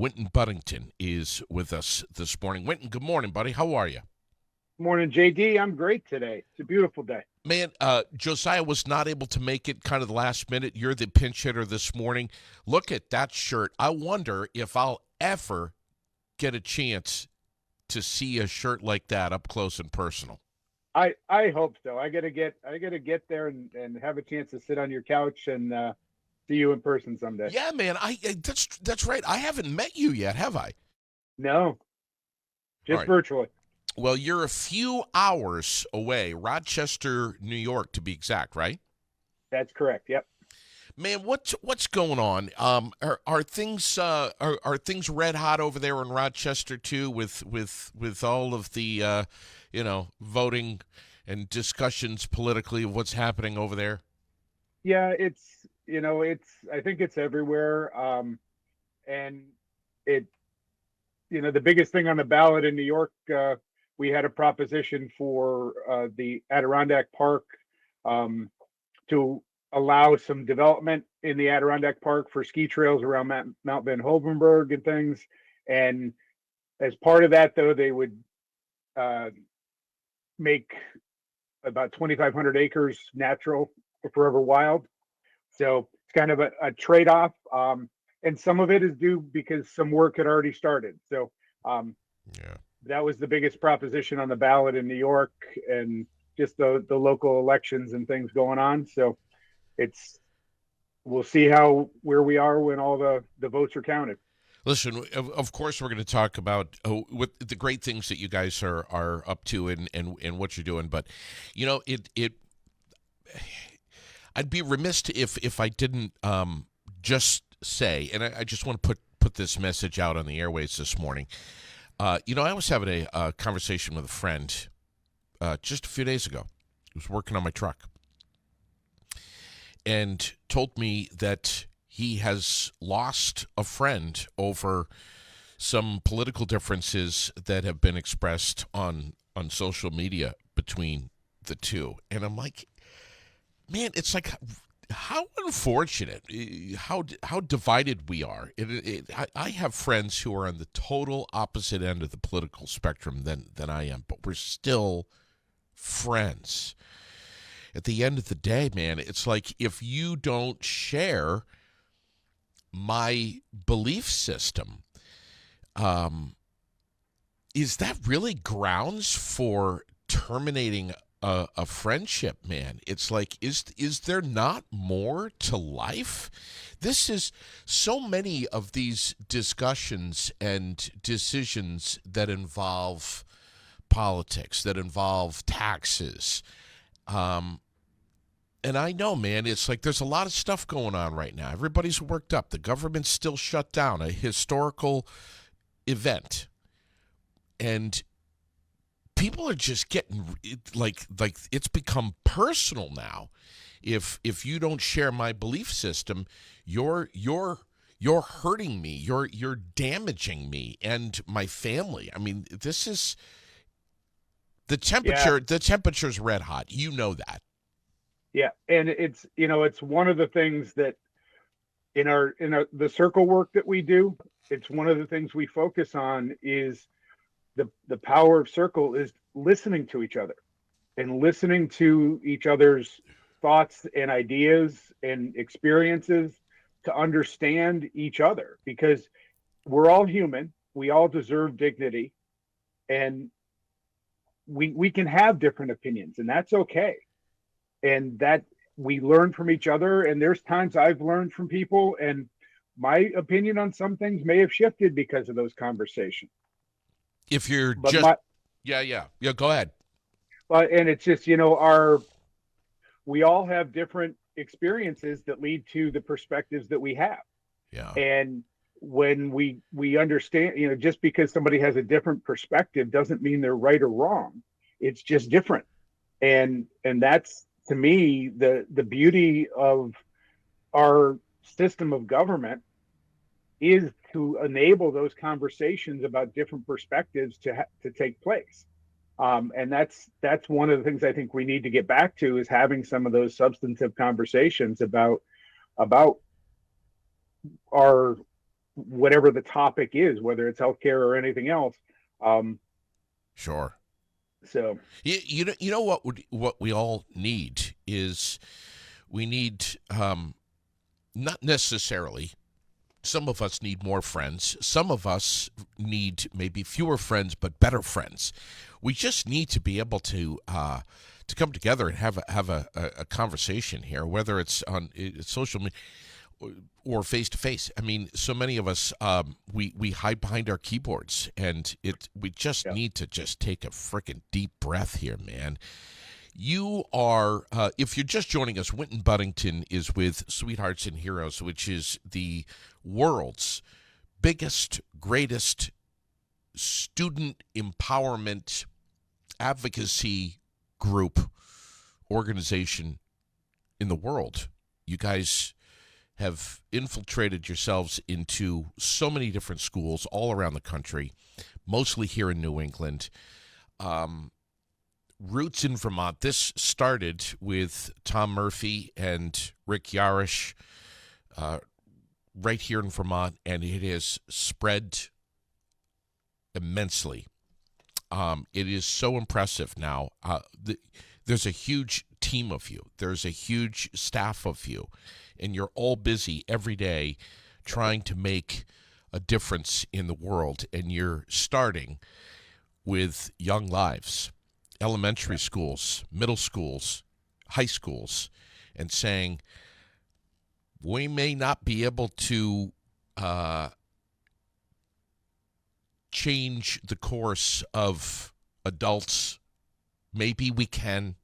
Winton Buddington is with us this morning. Winton, good morning, buddy. How are you? Morning, JD. I'm great today. It's a beautiful day. Man, Josiah was not able to make it kind of the last minute. You're the pinch hitter this morning. Look at that shirt. I wonder if I'll ever get a chance to see a shirt like that up close and personal. I hope so. I gotta get there and have a chance to sit on your couch and see you in person someday. Yeah, man. That's right. I haven't met you yet, have I? No, All just right. virtually. Well, you're a few hours away, Rochester, New York, to be exact, right? That's correct. Yep. Man, what's going on? Are things are things red hot over there in Rochester too, with all of the voting and discussions politically of what's happening over there? Yeah, it's I think it's everywhere. And it the biggest thing on the ballot in New York, we had a proposition for the Adirondack Park, um, to allow some development in the Adirondack Park for ski trails around Mount Van Hovenberg and things. And as part of that, though, they would uh, make about 2,500 acres natural or forever wild. So it's kind of a trade off. And some of it is due because some work had already started. So um, Yeah. that was the biggest proposition on the ballot in New York, and just the local elections and things going on. So it's we'll see how where we are when all the votes are counted. Listen, of course, we're going to talk about what the great things that you guys are up to and what you're doing. But it I'd be remiss if I didn't just say, and I just want to put this message out on the airways this morning. I was having a conversation with a friend just a few days ago. He was working on my truck and told me that he has lost a friend over some political differences that have been expressed on social media between the two. And I'm like, man, it's like how unfortunate, how divided we are. I have friends who are on the total opposite end of the political spectrum than I am, but we're still friends. At the end of the day, man, it's like if you don't share my belief system, um, is that really grounds for terminating a friendship, man? It's like, is there not more to life? This is so many of these discussions and decisions that involve politics, that involve taxes. Um, and I know, man, it's like there's a lot of stuff going on right now. Everybody's worked up. The government's still shut down, a historical event. And people are just getting like it's become personal now. If you don't share my belief system, you're hurting me. You're damaging me and my family. I mean, this is the Yeah, temperature. The temperature's red hot. You know that. yeah, and it's one of the things that in our the circle work that we do. It's one of the things we focus on is the power of circle is listening to each other and listening to each other's thoughts and ideas and experiences to understand each other, because we're all human, we all deserve dignity, and we can have different opinions, and that's okay. And that we learn from each other, and there's times I've learned from people, and my opinion on some things may have shifted because of those conversations. If you're But just my yeah, go ahead. and it's just, our we all have different experiences that lead to the perspectives that we have. Yeah. And when we understand, just because somebody has a different perspective doesn't mean they're right or wrong. It's just different. And that's, to me, the beauty of our system of government is to enable those conversations about different perspectives to take place. And that's one of the things I think we need to get back to, is having some of those substantive conversations about our whatever the topic is, whether it's healthcare or anything else. Um, Sure. so You know what we all need is we need not necessarily. Some of us need more friends. Some of us need maybe fewer friends, but better friends. We just need to be able to come together and have a conversation here, whether it's on social media or face to face. I mean, so many of us we hide behind our keyboards, and we just yeah, need to just take a freaking deep breath here, man. You are, if you're just joining us, Winton Buddington is with Sweethearts and Heroes, which is the world's biggest, greatest student empowerment advocacy group organization in the world. You guys have infiltrated yourselves into so many different schools all around the country, mostly here in New England. Roots in Vermont. This started with Tom Murphy and Rick Yarish right here in Vermont, and it has spread immensely. It is so impressive now. There's a huge team of you. There's a huge staff of you, and you're all busy every day trying to make a difference in the world, and you're starting with young lives, elementary schools, middle schools, high schools, and saying, we may not be able to change the course of adults. Maybe we can,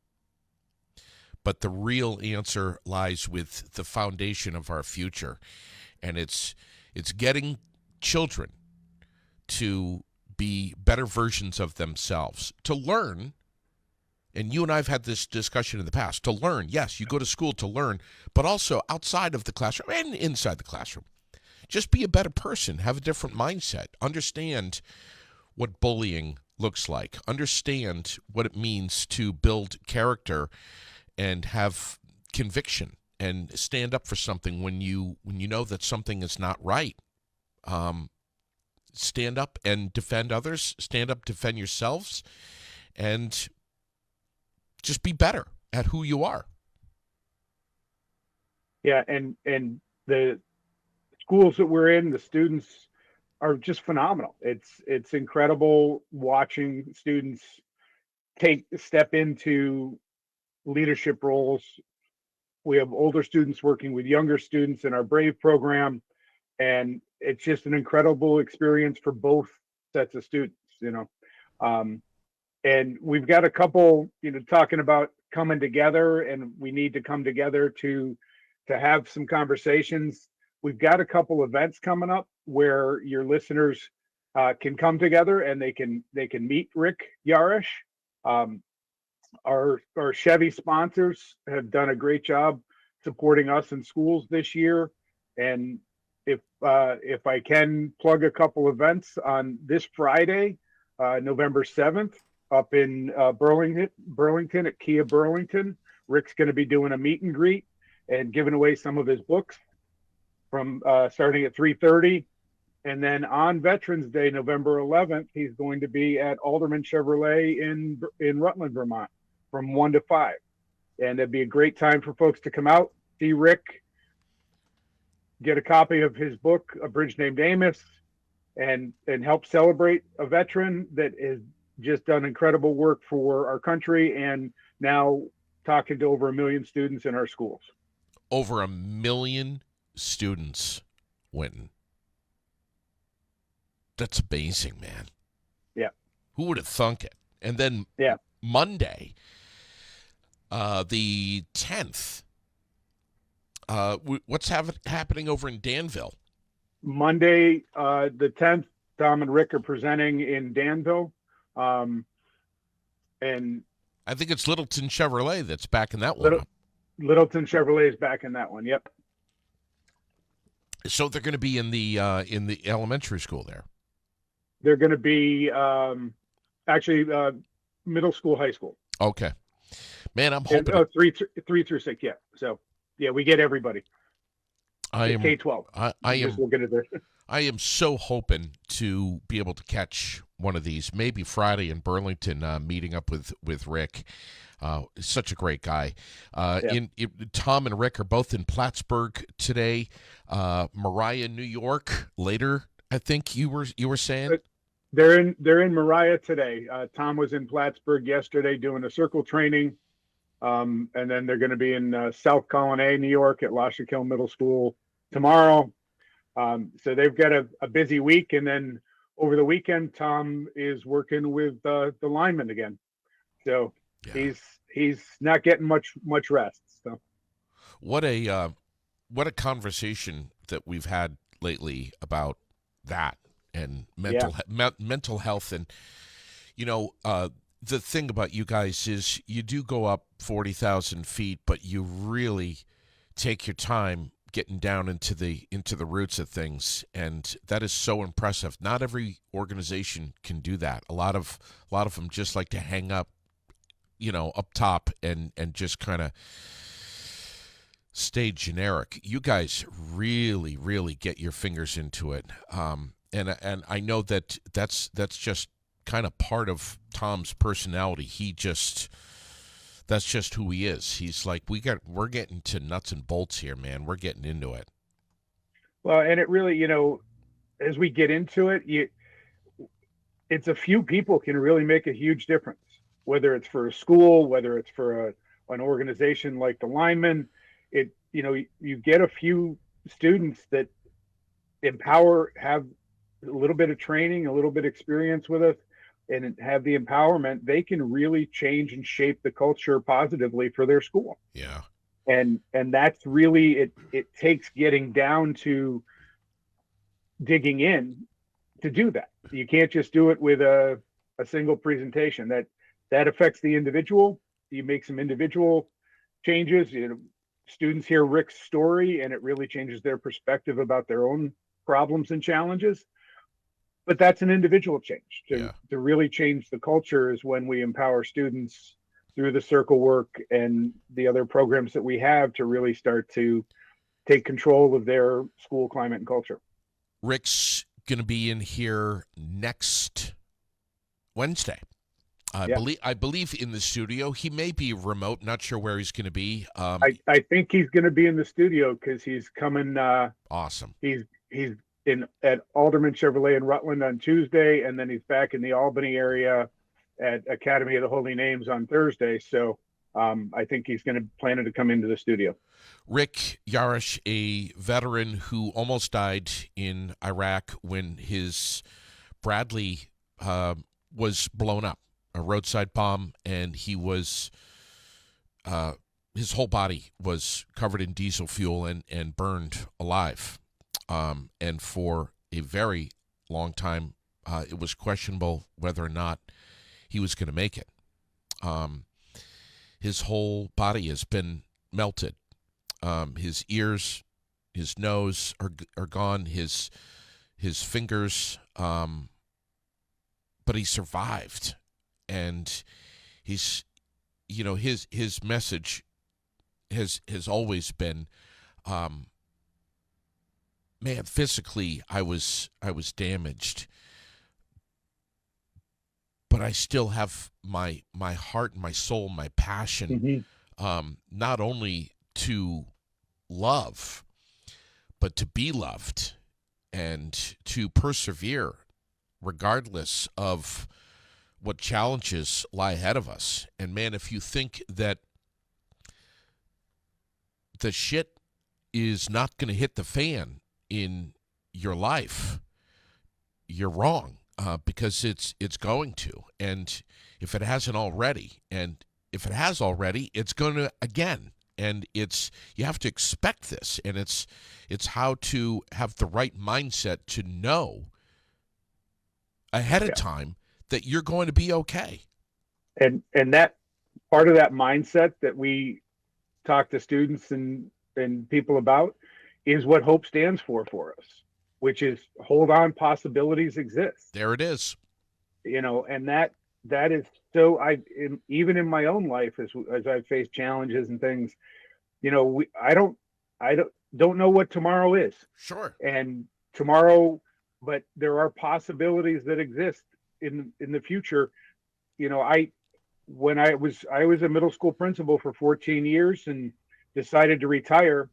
but the real answer lies with the foundation of our future, and it's getting children to be better versions of themselves, to learn. And you and I have had this discussion in the past. To learn, yes, you go to school to learn, but also outside of the classroom and inside the classroom. Just be a better person, have a different mindset, understand what bullying looks like, understand what it means to build character and have conviction and stand up for something when you know that something is not right. Stand up and defend others, stand up, defend yourselves, and just be better at who you are. yeah, and the schools that we're in, the students are just phenomenal. It's incredible watching students step into leadership roles. We have older students working with younger students in our Brave program, and it's just an incredible experience for both sets of students, and we've got a couple, talking about coming together, and we need to come together to have some conversations. We've got a couple events coming up where your listeners can come together and they can meet Rick Yarish. Our Chevy sponsors have done a great job supporting us in schools this year, and if I can plug a couple events on this Friday, November 7th, up in Burlington at Kia Burlington. Rick's going to be doing a meet and greet and giving away some of his books from starting at 3:30. And then on Veterans Day, November 11th, he's going to be at Alderman Chevrolet in Rutland, Vermont, from 1 to 5. And it'd be a great time for folks to come out, see Rick, get a copy of his book, A Bridge Named Amos, and help celebrate a veteran that has just done incredible work for our country, and now talking to over 1 million students in our schools. Over 1 million students, Winton. That's amazing, man. Yeah. Who would have thunk it? And then Monday, the 10th, what's happening over in Danville? Monday, the 10th, Tom and Rick are presenting in Danville. And I think it's Littleton Chevrolet that's back in that one. Littleton Chevrolet is back in that one. Yep. So they're going to be in the elementary school there. They're going to be actually middle school, high school. Okay, man, I'm hoping 3 through 6. Yeah. So yeah, we get everybody. I am K-12. I am. We'll get it there. I am so hoping to be able to catch one of these, maybe Friday in Burlington, meeting up with Rick. Such a great guy. Yeah. Tom and Rick are both in Plattsburgh today. Mariah, New York later. I think you were saying. They're in Mariah today. Tom was in Plattsburgh yesterday doing a circle training. And then they're going to be in South Colonnade, New York at La Chiquelle Middle School tomorrow. So they've got a busy week. And then over the weekend, Tom is working with the linemen again. So Yeah. he's not getting much rest. So What a conversation that we've had lately about that and yeah, mental health. And the thing about you guys is you do go up 40,000 feet, but you really take your time getting down into the roots of things, and that is so impressive. Not every organization can do that. A lot of them just like to hang up, up top and just kind of stay generic. You guys really, really get your fingers into it, and I know that's just kind of part of Tom's personality. That's just who he is. He's like, we're getting to nuts and bolts here, man. We're getting into it. well, and it really, as we get into it, it's a few people can really make a huge difference. Whether it's for a school, whether it's for an organization like the linemen, you get a few students that have a little bit of training, a little bit of experience with us, and have the empowerment. They can really change and shape the culture positively for their school. Yeah. And that's really it. It takes getting down to digging in to do that. You can't just do it with a single presentation. That affects the individual. You make some individual changes. Students hear Rick's story, and it really changes their perspective about their own problems and challenges. But that's an individual change. To really change the culture is when we empower students through the circle work and the other programs that we have to really start to take control of their school climate and culture. Rick's going to be in here next Wednesday. Yeah. I believe in the studio. He may be remote. Not sure where he's going to be. I think he's going to be in the studio because he's coming. Awesome. He's at Alderman Chevrolet in Rutland on Tuesday, and then he's back in the Albany area at Academy of the Holy Names on Thursday. So I think he's planning to come into the studio. Rick Yarish, a veteran who almost died in Iraq when his Bradley was blown up, a roadside bomb, and he was his whole body was covered in diesel fuel and burned alive. And for a very long time, it was questionable whether or not he was going to make it. His whole body has been melted. His ears, his nose are gone. His fingers, but he survived, and he's, his message has always been. Man, physically, I was damaged, but I still have my heart and my soul, my passion, not only to love, but to be loved and to persevere, regardless of what challenges lie ahead of us. And man, if you think that the shit is not going to hit the fan in your life, you're wrong, because it's going to. And if it hasn't already, and if it has already, it's going to again. And you have to expect this, and it's how to have the right mindset to know ahead of time that you're going to be okay. And that part of that mindset that we talk to students and people about is what HOPE stands for us, which is hold on, possibilities exist. There it is. And that is so. Even in my own life, as I've faced challenges and things, I don't know what tomorrow is. Sure. And tomorrow, but there are possibilities that exist in the future. You know, when I was a middle school principal for 14 years and decided to retire,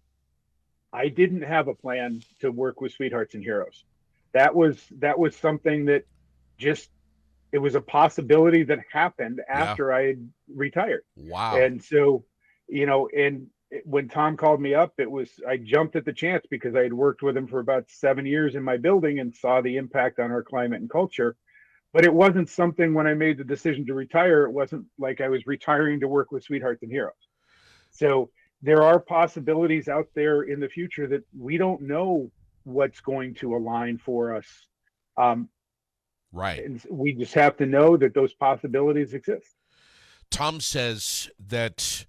I didn't have a plan to work with Sweethearts and Heroes. That was something that just, it was a possibility that happened Yeah. after I had retired. Wow. And so, and when Tom called me up, I jumped at the chance because I had worked with him for about 7 years in my building and saw the impact on our climate and culture. But it wasn't something, when I made the decision to retire, it wasn't like I was retiring to work with Sweethearts and Heroes. So there are possibilities out there in the future that we don't know what's going to align for us. Um, Right. and we just have to know that those possibilities exist. Tom says that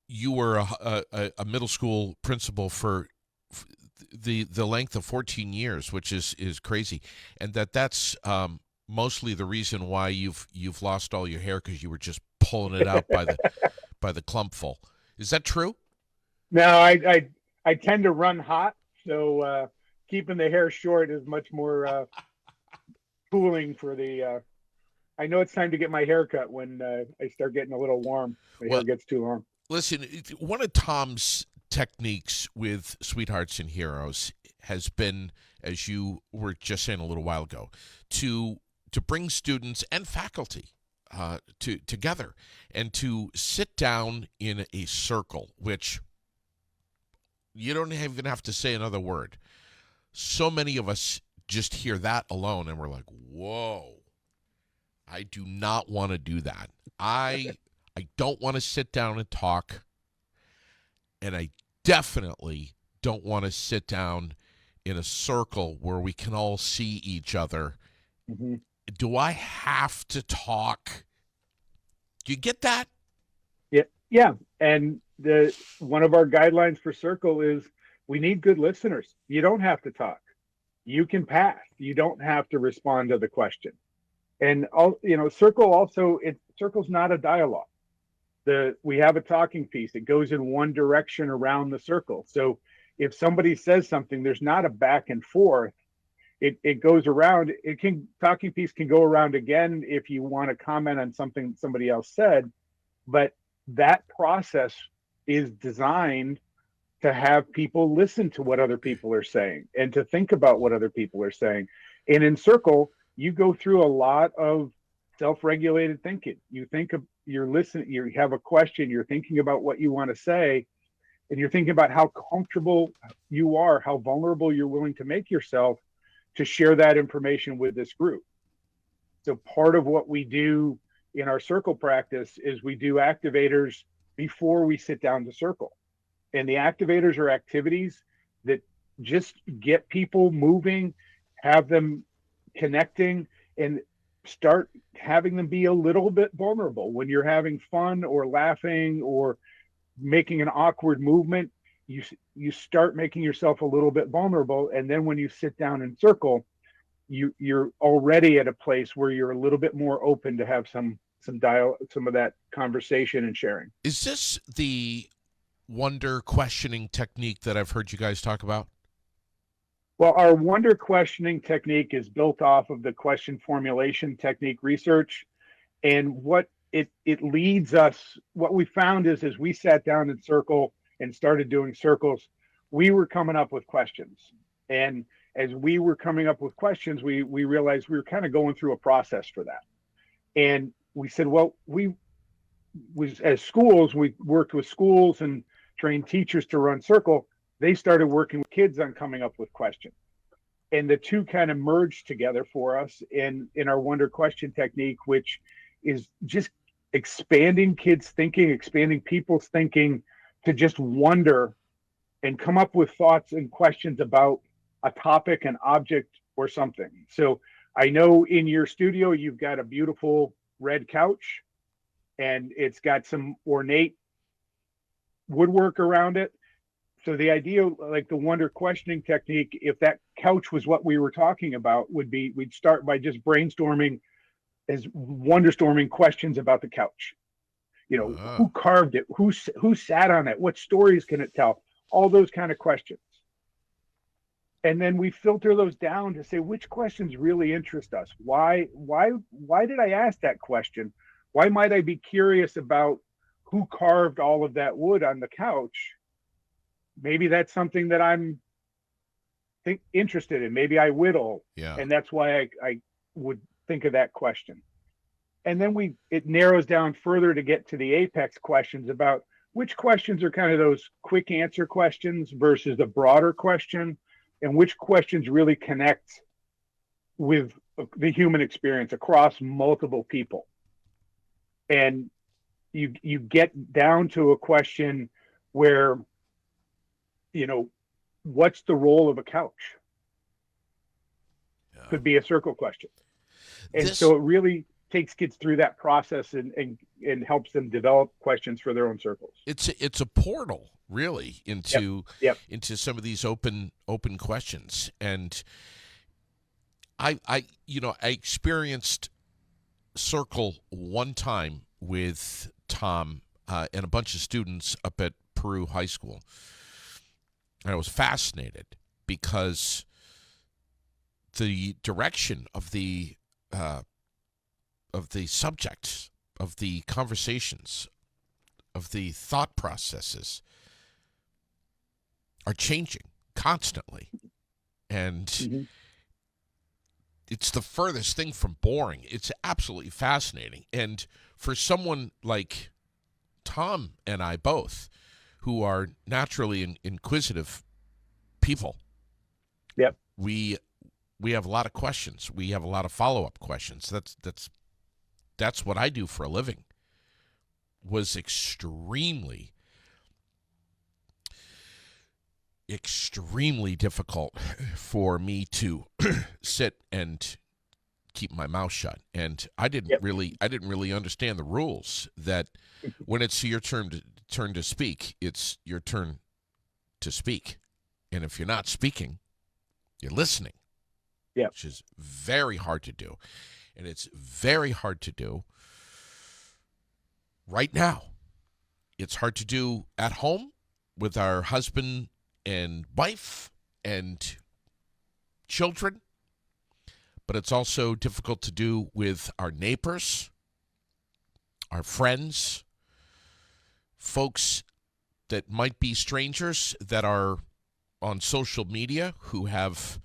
you were a middle school principal for the length of 14 years, which is crazy, and that's mostly the reason why you've lost all your hair, because you were just pulling it out by the clumpful. Is that true? No, I tend to run hot, so keeping the hair short is much more cooling for the. I know it's time to get my hair cut when I start getting a little warm. My Well, hair gets too long. listen, one of Tom's techniques with Sweethearts and Heroes has been, as you were just saying a little while ago, to bring students and faculty together and to sit down in a circle, which you don't even have to say another word. So many of us just hear that alone and we're like, whoa, I do not want to do that. I don't want to sit down and talk, and I definitely don't want to sit down in a circle where we can all see each other. Mm-hmm. Do I have to talk? Do you get that? Yeah, yeah. And one of our guidelines for Circle is we need good listeners. You don't have to talk. You can pass. You don't have to respond to the question. And Circle's not a dialogue. We have a talking piece. It goes in one direction around the circle. So if somebody says something, there's not a back and forth. It goes around. Talking piece can go around again if you want to comment on something somebody else said, but that process is designed to have people listen to what other people are saying and to think about what other people are saying. And in Circle, you go through a lot of self-regulated thinking. You're listening, you have a question, you're thinking about what you want to say, and you're thinking about how comfortable you are, how vulnerable you're willing to make yourself to share that information with this group. So part of what we do in our Circle practice is we do activators before we sit down to Circle. And the activators are activities that just get people moving, have them connecting, and start having them be a little bit vulnerable. When you're having fun or laughing or making an awkward movement, you start making yourself a little bit vulnerable. And then when you sit down in Circle, you're already at a place where you're a little bit more open to have some of that conversation and sharing. Is this the wonder questioning technique that I've heard you guys talk about? Well, our wonder questioning technique is built off of the question formulation technique research. And what it leads us, what we found is as we sat down in Circle and started doing circles, we were coming up with questions. And as we were coming up with questions, we realized we were kind of going through a process for that. And we said, well, as schools, we worked with schools and trained teachers to run Circle. They started working with kids on coming up with questions. And the two kind of merged together for us in our wonder question technique, which is just expanding kids' thinking, expanding people's thinking to just wonder and come up with thoughts and questions about a topic, an object, or something. So I know in your studio, you've got a beautiful red couch and it's got some ornate woodwork around it. So the idea, like the wonder questioning technique, if that couch was what we were talking about, would be we'd start by just brainstorming as wonderstorming questions about the couch. Who carved it? Who sat on it? What stories can it tell? All those kind of questions. And then we filter those down to say which questions really interest us. Why did I ask that question? Why might I be curious about who carved all of that wood on the couch? Maybe that's something that I'm interested in. Maybe I whittle, Yeah. and that's why I would think of that question. And then it narrows down further to get to the apex questions about which questions are kind of those quick answer questions versus the broader question, and which questions really connect with the human experience across multiple people. And you get down to a question where, you know, what's the role of a couch? Yeah. Could be a circle question. And This so it really takes kids through that process and helps them develop questions for their own circles. it's a portal really Yep. Yep. into some of these open questions. And I experienced circle one time with Tom and a bunch of students up at Peru High School. And I was fascinated because the direction of the subjects, of the conversations, of the thought processes are changing constantly. And Mm-hmm. it's the furthest thing from boring. It's absolutely fascinating. And for someone like Tom and I both, who are naturally inquisitive people, Yep. we have a lot of questions. We have a lot of follow-up questions. That's what I do for a living. Was extremely difficult for me to sit and keep my mouth shut. And I didn't Yep. really understand the rules that when it's your turn to speak, it's your turn to speak. And if you're not speaking, you're listening. Yep. Which is very hard to do. And it's very hard to do right now. It's hard to do at home with our husband and wife and children, but it's also difficult to do with our neighbors, our friends, folks that might be strangers that are on social media who have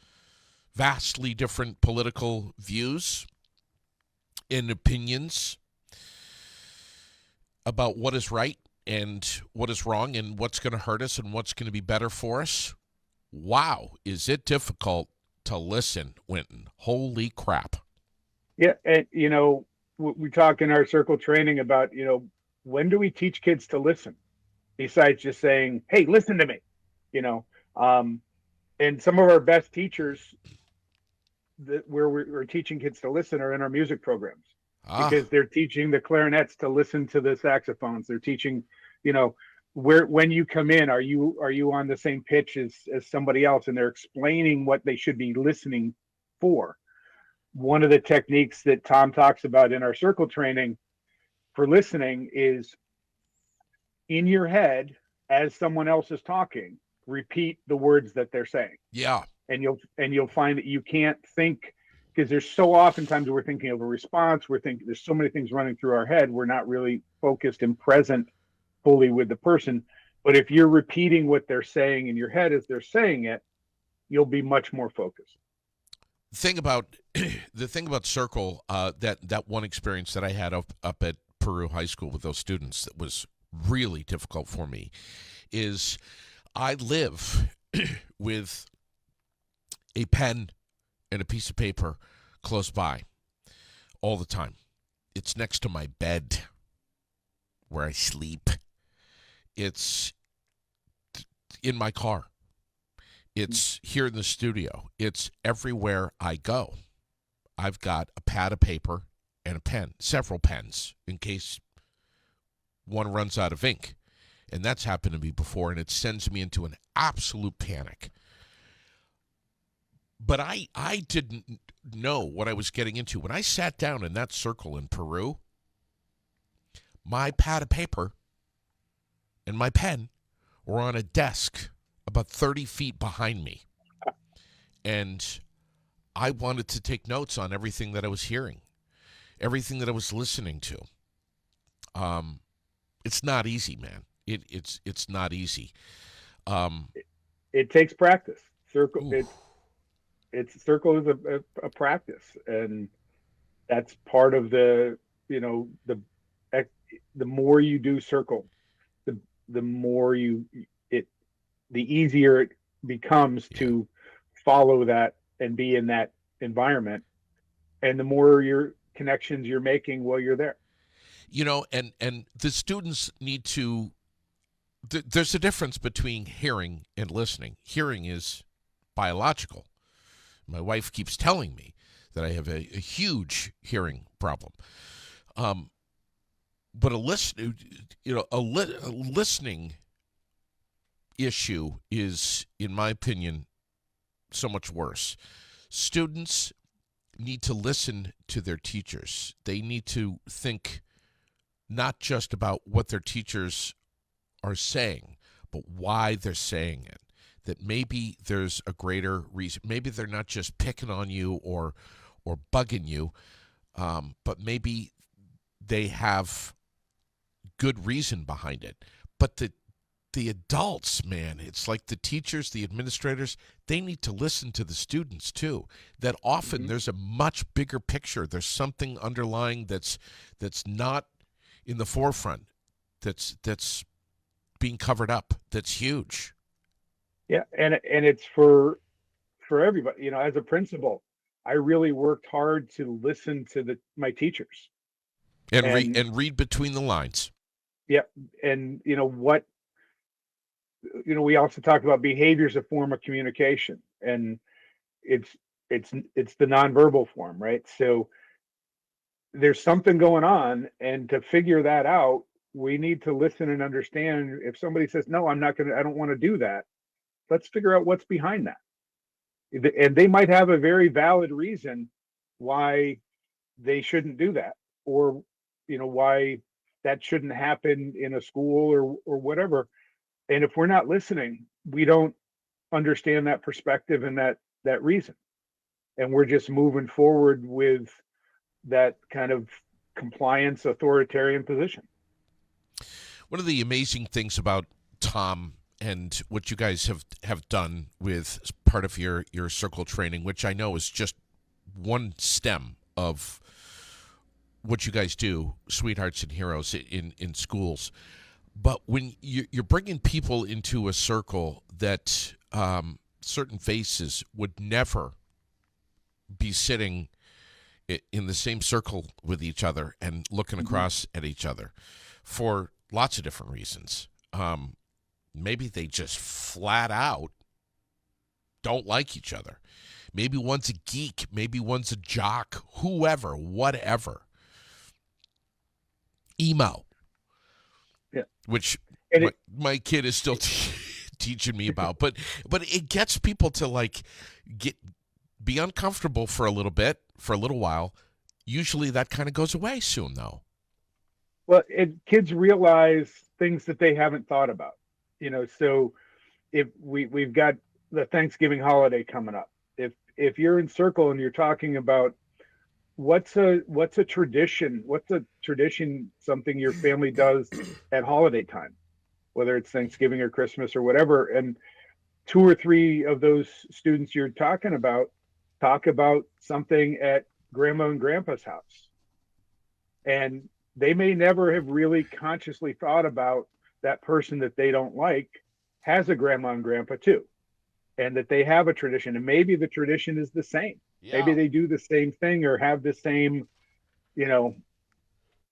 vastly different political views and opinions about what is right and what is wrong and what's going to hurt us and what's going to be better for us. Wow, is it difficult to listen, Winton? Holy crap. Yeah. And, we talk in our circle training about, when do we teach kids to listen besides just saying, hey, listen to me, you know? And some of our best teachers where we're teaching kids to listen are in our music programs because they're teaching the clarinets to listen to the saxophones. They're teaching, when you come in, are you on the same pitch as somebody else? And they're explaining what they should be listening for. One of the techniques that Tom talks about in our circle training for listening is in your head as someone else is talking, repeat the words that they're saying. Yeah. And you'll find that you can't think, because there's so oftentimes we're thinking of a response. We're thinking there's so many things running through our head. We're not really focused and present fully with the person. But if you're repeating what they're saying in your head as they're saying it, you'll be much more focused. The thing about circle, that one experience that I had up at Peru High School with those students that was really difficult for me is I live with a pen and a piece of paper close by all the time. It's next to my bed where I sleep. It's in my car. It's here in the studio. It's everywhere I go. I've got a pad of paper and a pen, several pens, in case one runs out of ink. And that's happened to me before, and it sends me into an absolute panic. But I didn't know what I was getting into. When I sat down in that circle in Peru, my pad of paper and my pen were on a desk about 30 feet behind me. And I wanted to take notes on everything that I was hearing, everything that I was listening to. It's not easy, man. It's not easy. Um, It takes practice. Circle ooh, it's circle is a practice, and that's part of the you know the more you do circle, the the more you it the easier it becomes yeah. to follow that and be in that environment, and the more your connections you're making while you're there. And the students need to. There's a difference between hearing and listening. Hearing is biological. My wife keeps telling me that I have a huge hearing problem. Um, but a listening issue is, in my opinion, so much worse. Students need to listen to their teachers. They need to think not just about what their teachers are saying, but why they're saying it. That maybe there's a greater reason. Maybe they're not just picking on you or bugging you, but maybe they have good reason behind it. But the adults, man, it's like the teachers, the administrators, they need to listen to the students too. That often Mm-hmm. there's a much bigger picture. There's something underlying that's not in the forefront. That's being covered up. That's huge. Yeah, and it's for everybody. As a principal, I really worked hard to listen to the my teachers, and And read between the lines. yeah, and we also talk about behavior as a form of communication, and it's it's the nonverbal form, right? So there's something going on, and to figure that out, we need to listen and understand. If somebody says, no, I don't want to do that, let's figure out what's behind that. And they might have a very valid reason why they shouldn't do that, or why that shouldn't happen in a school, or whatever. And if we're not listening, we don't understand that perspective and that reason, and we're just moving forward with that kind of compliance authoritarian position. One of the amazing things about Tom and what you guys have done with part of your circle training, which I know is just one stem of what you guys do, Sweethearts and Heroes in schools. But when you're bringing people into a circle that certain faces would never be sitting in the same circle with each other and looking Mm-hmm. across at each other for lots of different reasons. Maybe they just flat out don't like each other. Maybe one's a geek, maybe one's a jock, whoever, whatever. Emo, Yeah, which and my kid is still teaching me about, but it gets people to like get be uncomfortable for a little bit, for a little while. Usually that kind of goes away soon, though. well, kids realize things that they haven't thought about. So if we've got the Thanksgiving holiday coming up, if you're in circle and you're talking about what's a tradition, something your family does at holiday time, whether it's Thanksgiving or Christmas or whatever, and two or three of those students you're talking about talk about something at grandma and grandpa's house, and they may never have really consciously thought about that person that they don't like has a grandma and grandpa too, and that they have a tradition, and maybe the tradition is the same. Maybe Yeah. they do the same thing or have the same, you know,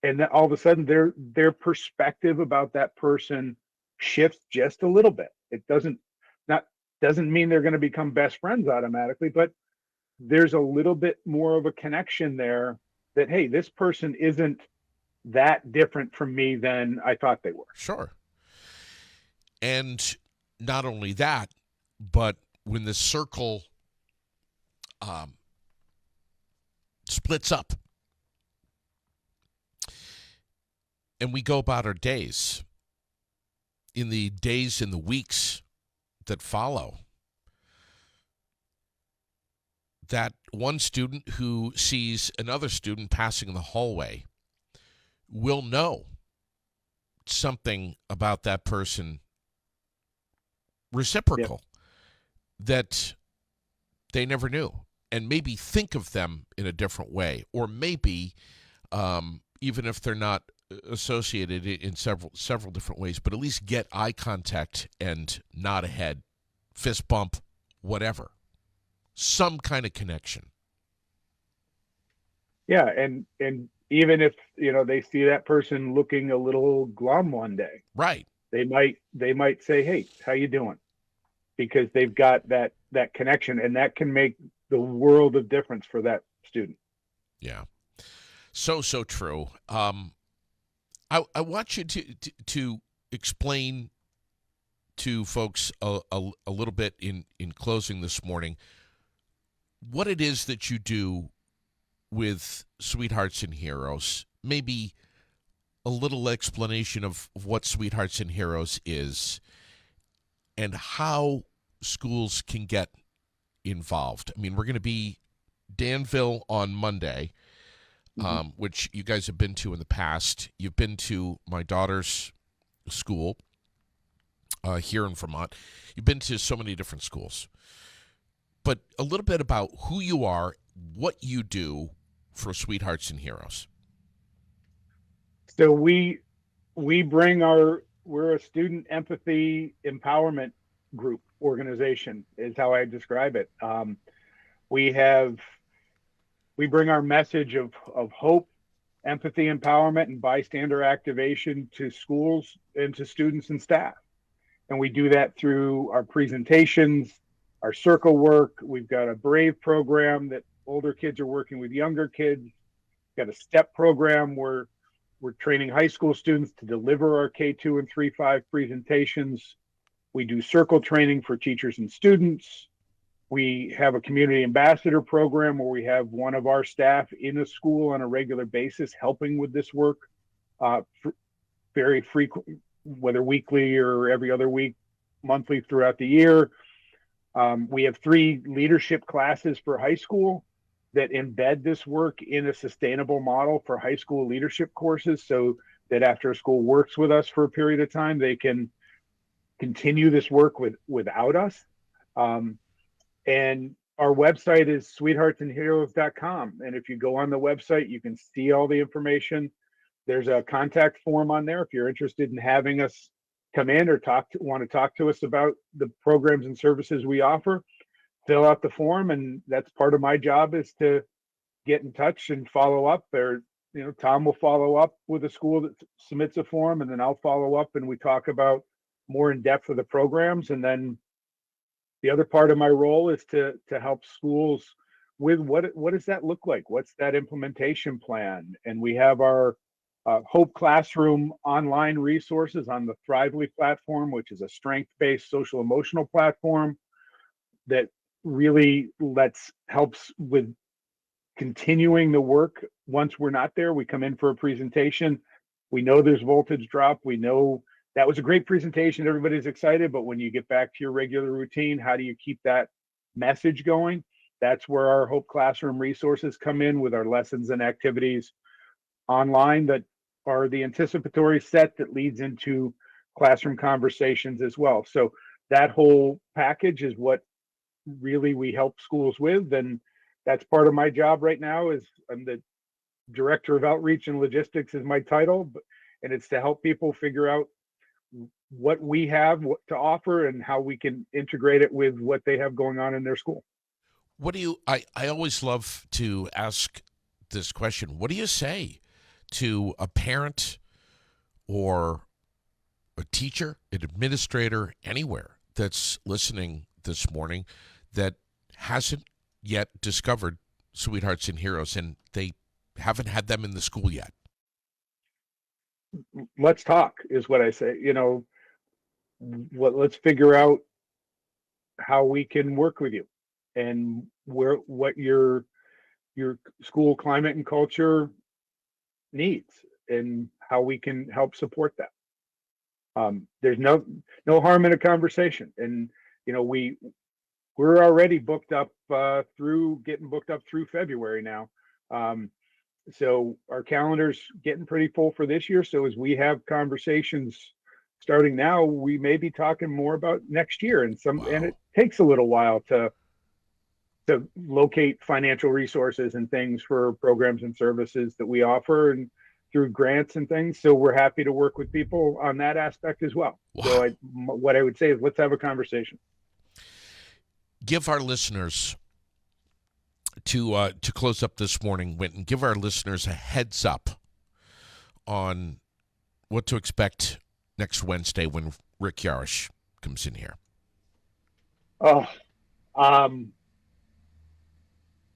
and then all of a sudden their perspective about that person shifts just a little bit. It not doesn't mean they're going to become best friends automatically, but there's a little bit more of a connection there, that hey, this person isn't that different from me than I thought they were. Sure. And not only that, but when the circle um, splits up and we go about our days, in the days and the weeks that follow, that one student who sees another student passing in the hallway will know something about that person Yep. reciprocal that they never knew, and maybe think of them in a different way, or maybe even if they're not associated in several different ways, but at least get eye contact and nod ahead, fist bump, whatever, some kind of connection. Yeah, and even if they see that person looking a little glum one day, Right. they might say, "Hey, how you doing?" Because they've got that connection, and that can make the world of difference for that student. Yeah. So true. I want you to explain to folks a little bit in closing this morning what it is that you do with Sweethearts and Heroes. Maybe a little explanation of what Sweethearts and Heroes is and how schools can get involved. I mean, we're going to be Danville on Monday, Mm-hmm. which you guys have been to in the past. You've been to my daughter's school here in Vermont. You've been to so many different schools. But a little bit about who you are, what you do for Sweethearts and Heroes. So we're a student empathy empowerment group organization is how I describe it. We have we bring our message of hope, empathy, empowerment, and bystander activation to schools and to students and staff. And we do that through our presentations, our circle work. We've got a Brave program that older kids are working with younger kids. We've got a STEP program where we're training high school students to deliver our K2 and 3-5 presentations. We do circle training for teachers and students. We have a community ambassador program where we have one of our staff in a school on a regular basis helping with this work, uh, very frequent, whether weekly or every other week, monthly throughout the year. We have 3 leadership classes for high school that embed this work in a sustainable model for high school leadership courses so that after a school works with us for a period of time, they can continue this work without us. And our website is sweetheartsandheroes.com. And if you go on the website, you can see all the information. There's a contact form on there if you're interested in having us come in or want to talk to us about the programs and services we offer. Fill out the form, and that's part of my job is to get in touch and follow up. Or Tom will follow up with a school that submits a form, and then I'll follow up and we talk about more in depth of the programs. And then the other part of my role is to help schools with what does that look like? What's that implementation plan? And we have our Hope Classroom online resources on the Thrively platform, which is a strength-based social emotional platform that really helps with continuing the work. Once we're not there, we come in for a presentation. We know there's voltage drop. We know that was a great presentation. Everybody's excited, but when you get back to your regular routine, how do you keep that message going? That's where our Hope Classroom resources come in with our lessons and activities online that are the anticipatory set that leads into classroom conversations as well. So that whole package is what really we help schools with. And that's part of my job right now is I'm the director of outreach and logistics is my title, and it's to help people figure out what we have to offer and how we can integrate it with what they have going on in their school. What do you, I always love to ask this question. What do you say to a parent or a teacher, an administrator, anywhere that's listening this morning that hasn't yet discovered Sweethearts and Heroes and they haven't had them in the school yet? Let's talk is what I say. Let's figure out how we can work with you and what your school climate and culture needs and how we can help support that. There's no harm in a conversation, and we we're already booked up getting booked up through February now. Um, so our calendar's getting pretty full for this year. So as we have conversations starting now, we may be talking more about next year, and it Wow. takes a little while to locate financial resources and things for programs and services that we offer and through grants and things. So we're happy to work with people on that aspect as well. So Wow. what I would say is let's have a conversation. Give our listeners to close up this morning, Winton. Give our listeners a heads up on what to expect next Wednesday when Rick Yarish comes in here. Oh, um,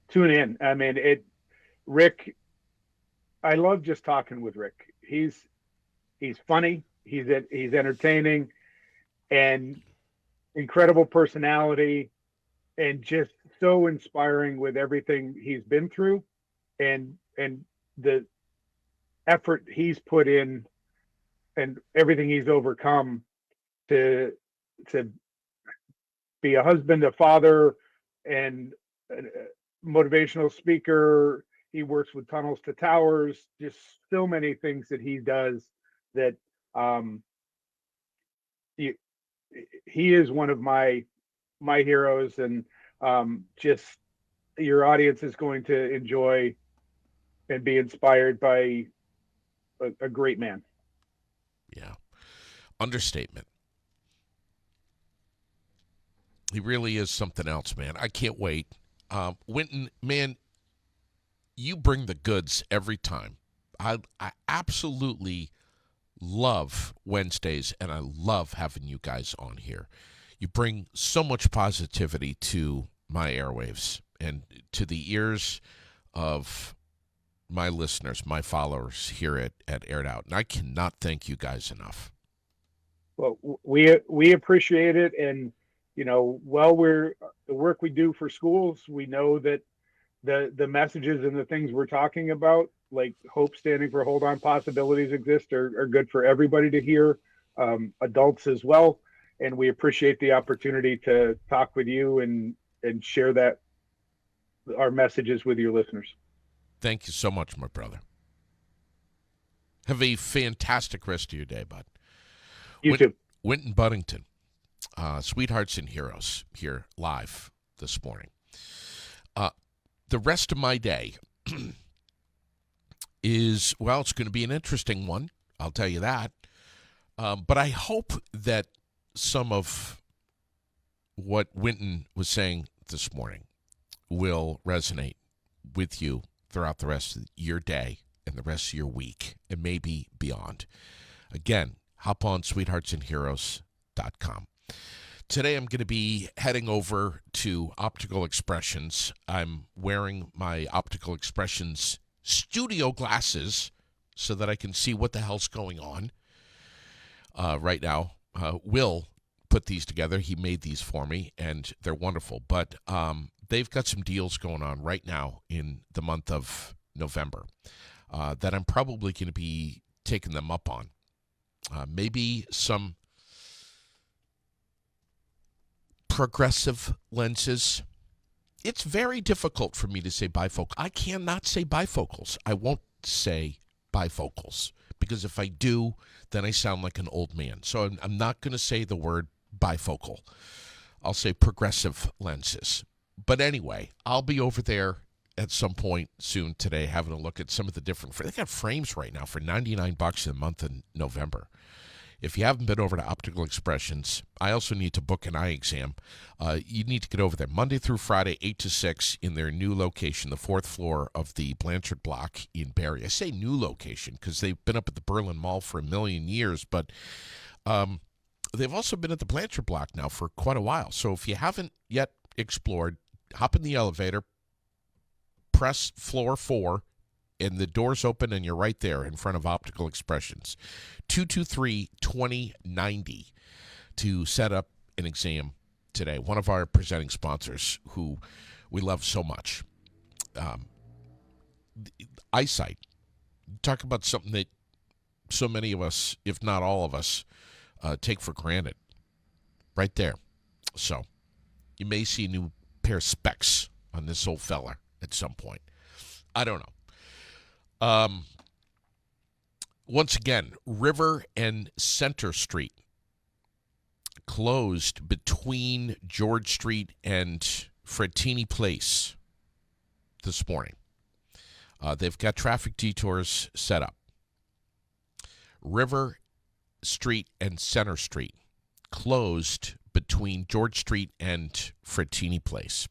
tune in. I mean, Rick, I love just talking with Rick. He's funny. He's entertaining and incredible personality and just so inspiring with everything he's been through and the effort he's put in and everything he's overcome to to be a husband, a father, and a motivational speaker. He works with Tunnels to Towers. Just so many things that he does that um, he, he is one of my heroes, and just your audience is going to enjoy and be inspired by a great man. Yeah. Understatement. He really is something else, man. I can't wait. Winton, man, you bring the goods every time. I absolutely love Wednesdays, and I love having you guys on here. You bring so much positivity to my airwaves and to the ears of my listeners, my followers here at Aired Out. And I cannot thank you guys enough. Well, we appreciate it, and while we're the work we do for schools, we know that the messages and the things we're talking about, like hope standing for hold on possibilities exist, are good for everybody to hear, adults as well. And we appreciate the opportunity to talk with you and share that our messages with your listeners. Thank you so much, my brother. Have a fantastic rest of your day, bud. You too. Winton Buddington, Sweethearts and Heroes, here live this morning. The rest of my day is, well, it's going to be an interesting one. I'll tell you that. But I hope that some of what Winton was saying this morning will resonate with you throughout the rest of your day and the rest of your week and maybe beyond. Again, hop on sweetheartsandheroes.com. Today I'm going to be heading over to Optical Expressions. I'm wearing my Optical Expressions studio glasses so that I can see what the hell's going on right now. Will put these together. He made these for me, and they're wonderful. But they've got some deals going on right now in the month of November that I'm probably going to be taking them up on. Maybe some progressive lenses. It's very difficult for me to say bifocal. I cannot say bifocals. I won't say bifocals because if I do, then I sound like an old man. So I'm not going to say the word bifocal. I'll say progressive lenses. But anyway, I'll be over there at some point soon today having a look at some of the different. They got frames right now for $99 in the month of November. If you haven't been over to Optical Expressions, I also need to book an eye exam. You need to get over there Monday through Friday, 8 to 6 in their new location, the fourth floor of the Blanchard Block in Barrie. I say new location because they've been up at the Berlin Mall for a million years, but they've also been at the Blanchard Block now for quite a while. So if you haven't yet explored, hop in the elevator, press floor 4, and the doors open and you're right there in front of Optical Expressions. 223-2090 to set up an exam today. One of our presenting sponsors who we love so much. Eyesight. Talk about something that so many of us, if not all of us, take for granted. Right there. So You may see a new pair of specs on this old fella at some point. I don't know. Once again, River and Center Street closed between George Street and Frattini Place this morning. They've got traffic detours set up. River Street and Center Street closed between George Street and Frattini Place.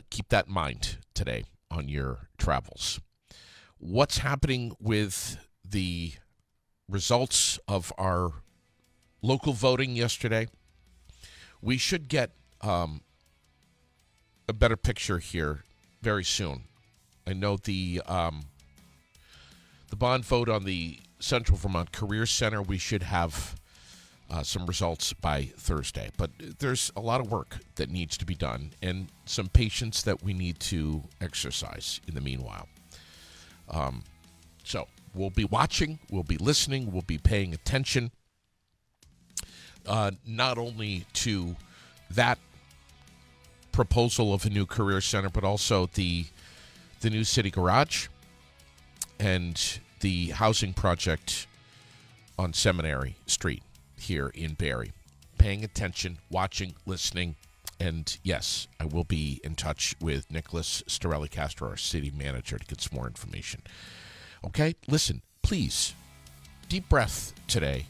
Keep that in mind today on your travels. What's happening with the results of our local voting yesterday? We should get a better picture here very soon. I know the bond vote on the Central Vermont Career Center, we should have some results by Thursday. But there's a lot of work that needs to be done and some patience that we need to exercise in the meanwhile. So we'll be watching, we'll be listening, we'll be paying attention, not only to that proposal of a new career center, but also the new city garage and the housing project on Seminary Street here in Barrie. Paying attention, watching, listening, and yes, I will be in touch with Nicholas Storelli-Castro, our city manager, to get some more information. Okay, listen, please, deep breath today.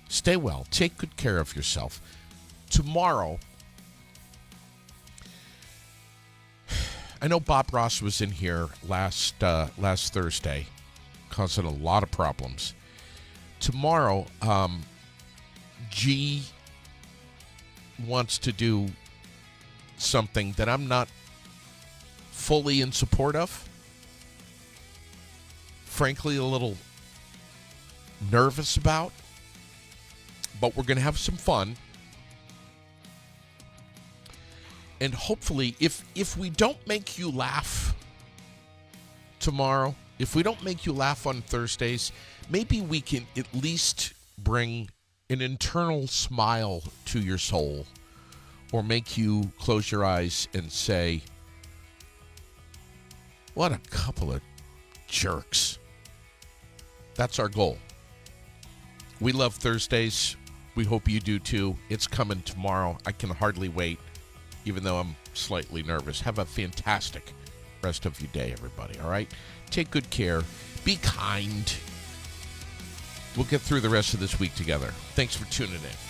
Stay well. Take good care of yourself. Tomorrow, I know Bob Ross was in here last Thursday, causing a lot of problems. Tomorrow, G wants to do something that I'm not fully in support of. Frankly, a little nervous about. But we're going to have some fun. And hopefully, if we don't make you laugh tomorrow, if we don't make you laugh on Thursdays, maybe we can at least bring an internal smile to your soul or make you close your eyes and say, what a couple of jerks. That's our goal. We love Thursdays. We hope you do too. It's coming tomorrow. I can hardly wait, even though I'm slightly nervous. Have a fantastic rest of your day, everybody, all right? Take good care. Be kind. We'll get through the rest of this week together. Thanks for tuning in.